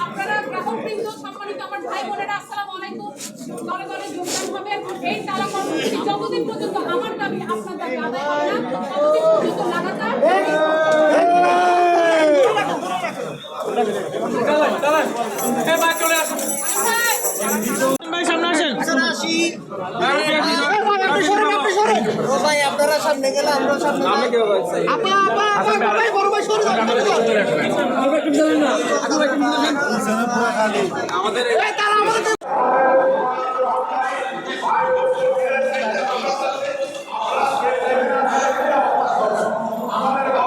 আপনারা গ্রাহকবৃন্দ সম্মানিত আমার ভাই বোনেরা আসসালামু আলাইকুম। ঘরে ঘরে যোগদান হবেন। এই তালা কর্মসূচি যতদিন পর্যন্ত আমার দাবি আপনার দাবি আদায় হবে না ততদিন পর্যন্ত লাগাতার আপনারা সামনে গেলে আমরা সামনে আমাদের